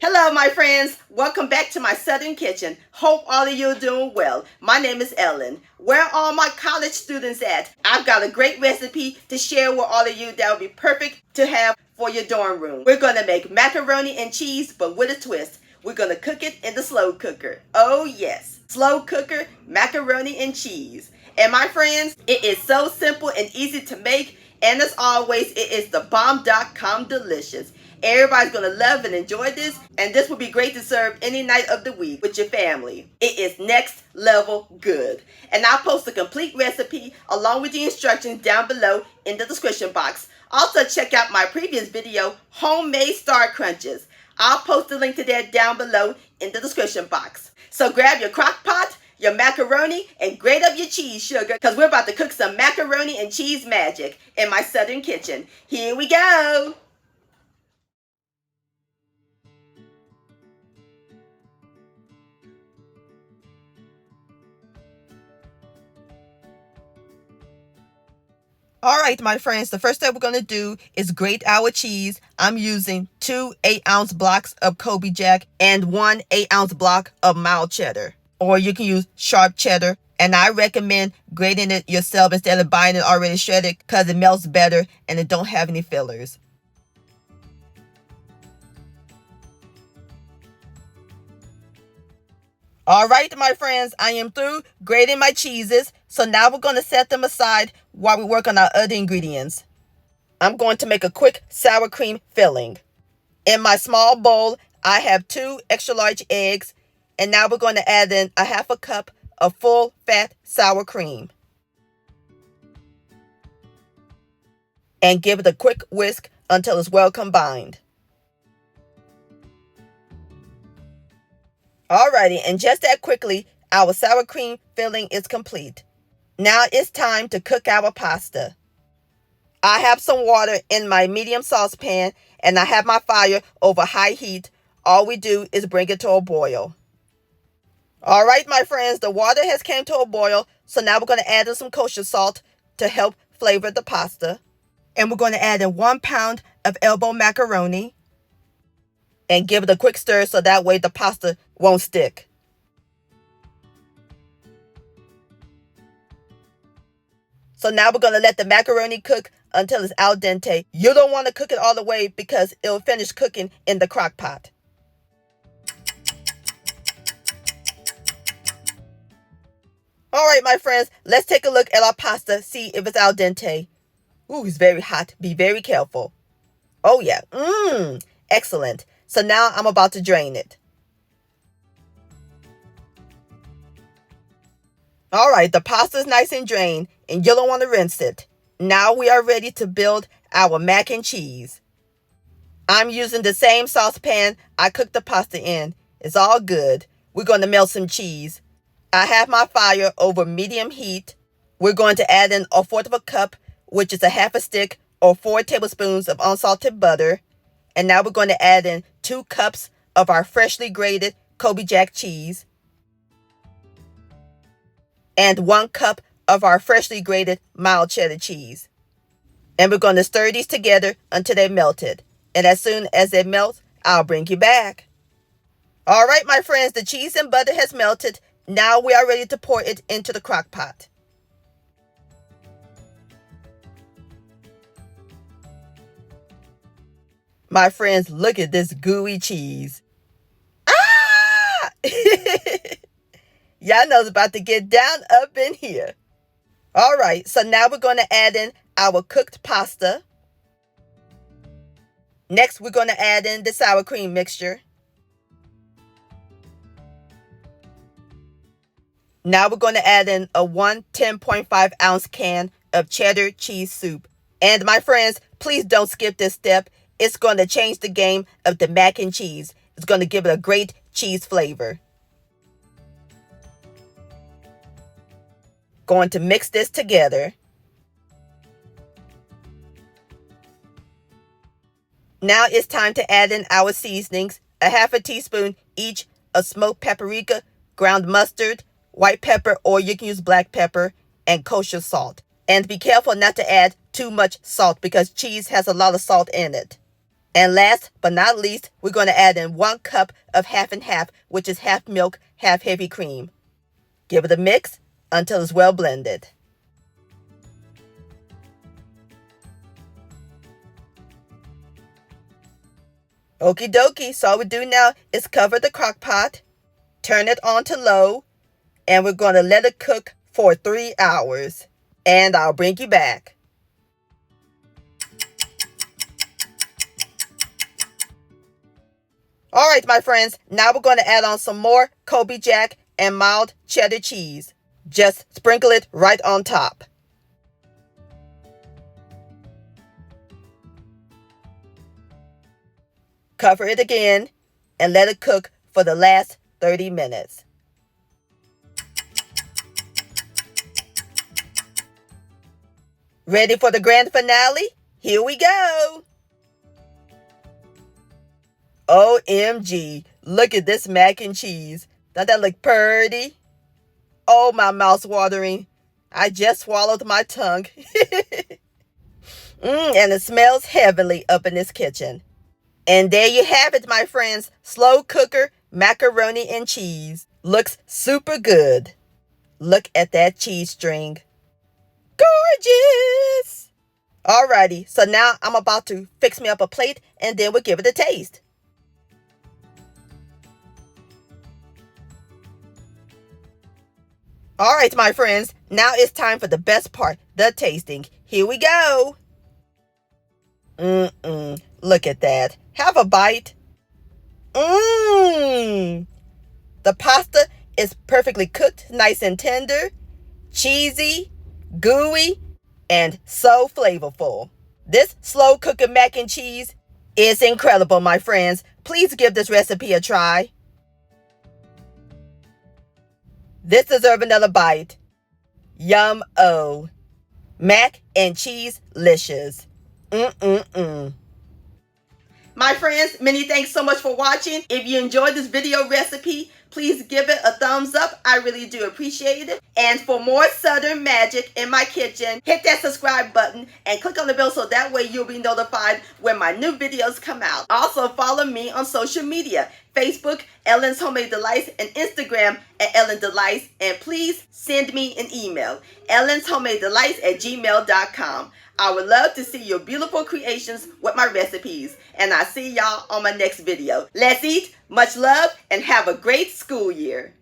Hello, my friends. Welcome back to my Southern Kitchen. Hope all of you are doing well. My name is Ellen. Where are all my college students at? I've got a great recipe to share with all of you that will be perfect to have for your dorm room. We're going to make macaroni and cheese, but with a twist. We're going to cook it in the slow cooker. Oh, yes. Slow cooker, macaroni and cheese. And my friends, it is so simple and easy to make. And as always, it is the bomb.com delicious. Everybody's going to love and enjoy this, and this will be great to serve any night of the week with your family. It is next level good. And I'll post a complete recipe along with the instructions down below in the description box. Also, check out my previous video, Homemade Star Crunches. I'll post the link to that down below in the description box. So grab your crock pot, your macaroni, and grate up your cheese sugar, because we're about to cook some macaroni and cheese magic in my Southern kitchen. Here we go. All right, my friends, the first step we're going to do is grate our cheese. I'm using 2 8-ounce blocks of Colby-Jack and 1 8-ounce block of mild cheddar. Or you can use sharp cheddar. And I recommend grating it yourself instead of buying it already shredded because it melts better and it don't have any fillers. All right, my friends, I am through grating my cheeses. So now we're going to set them aside while we work on our other ingredients. I'm going to make a quick sour cream filling. In my small bowl, I have 2 extra large eggs. And now we're going to add in a half a cup of full fat sour cream. And give it a quick whisk until it's well combined. Alrighty, and just that quickly, our sour cream filling is complete. Now it's time to cook our pasta. I have some water in my medium saucepan and I have my fire over high heat. All we do is bring it to a boil. Alright, my friends, the water has came to a boil, so now we're going to add in some kosher salt to help flavor the pasta. And we're going to add in 1 pound of elbow macaroni. And give it a quick stir so that way the pasta won't stick. So now we're going to let the macaroni cook until it's al dente. You don't want to cook it all the way because it'll finish cooking in the crock pot. Alright, my friends, let's take a look at our pasta, see if it's al dente. Ooh, it's very hot. Be very careful. Oh yeah, excellent. So now I'm about to drain it. Alright, the pasta is nice and drained and you don't want to rinse it. Now we are ready to build our mac and cheese. I'm using the same saucepan I cooked the pasta in. It's all good. We're going to melt some cheese. I have my fire over medium heat. We're going to add in 1/4 cup, which is a half a stick or 4 tablespoons of unsalted butter. And now we're going to add in 2 cups of our freshly grated Colby-Jack cheese. And 1 cup of our freshly grated mild cheddar cheese. And we're going to stir these together until they're melted. And as soon as they melt, I'll bring you back. All right, my friends, the cheese and butter has melted. Now we are ready to pour it into the crock pot. My friends, look at this gooey cheese. Ah! Y'all know it's about to get down up in here. All right, so now we're going to add in our cooked pasta. Next, we're going to add in the sour cream mixture. Now we're going to add in a 1 10.5-ounce can of cheddar cheese soup. And my friends, please don't skip this step. It's going to change the game of the mac and cheese. It's going to give it a great cheese flavor. Going to mix this together. Now it's time to add in our seasonings. A half a teaspoon each of smoked paprika, ground mustard, white pepper, or you can use black pepper, and kosher salt. And be careful not to add too much salt because cheese has a lot of salt in it. And last but not least, we're going to add in 1 cup of half and half, which is half milk, half heavy cream. Give it a mix until it's well blended. Okie dokie, so all we do now is cover the crock pot, turn it on to low, and we're going to let it cook for 3 hours. And I'll bring you back. Alright my friends, now we're going to add on some more Colby-Jack and mild cheddar cheese. Just sprinkle it right on top. Cover it again and let it cook for the last 30 minutes. Ready for the grand finale? Here we go! OMG, look at this mac and cheese. Doesn't that look pretty? Oh, my mouth's watering. I just swallowed my tongue. And it smells heavenly up in this kitchen. And there you have it, my friends. Slow cooker macaroni and cheese. Looks super good. Look at that cheese string. Gorgeous! Alrighty, so now I'm about to fix me up a plate and then we'll give it a taste. Alright, my friends, now it's time for the best part, the tasting. Here we go. Look at that. Have a bite. The pasta is perfectly cooked, nice and tender, cheesy, gooey, and so flavorful. This slow cooker mac and cheese is incredible, my friends. Please give this recipe a try. This deserves another bite. Yum-o. Mac and cheese licious. My friends, many thanks so much for watching. If you enjoyed this video recipe, please give it a thumbs up. I really do appreciate it. And for more Southern magic in my kitchen, hit that subscribe button and click on the bell so that way you'll be notified when my new videos come out. Also, follow me on social media, Facebook, Ellen's Homemade Delights, and Instagram at Ellen Delights. And please send me an email, ellenshomemadedelights@gmail.com. I would love to see your beautiful creations with my recipes. And I'll see y'all on my next video. Let's eat, much love, and have a great school year.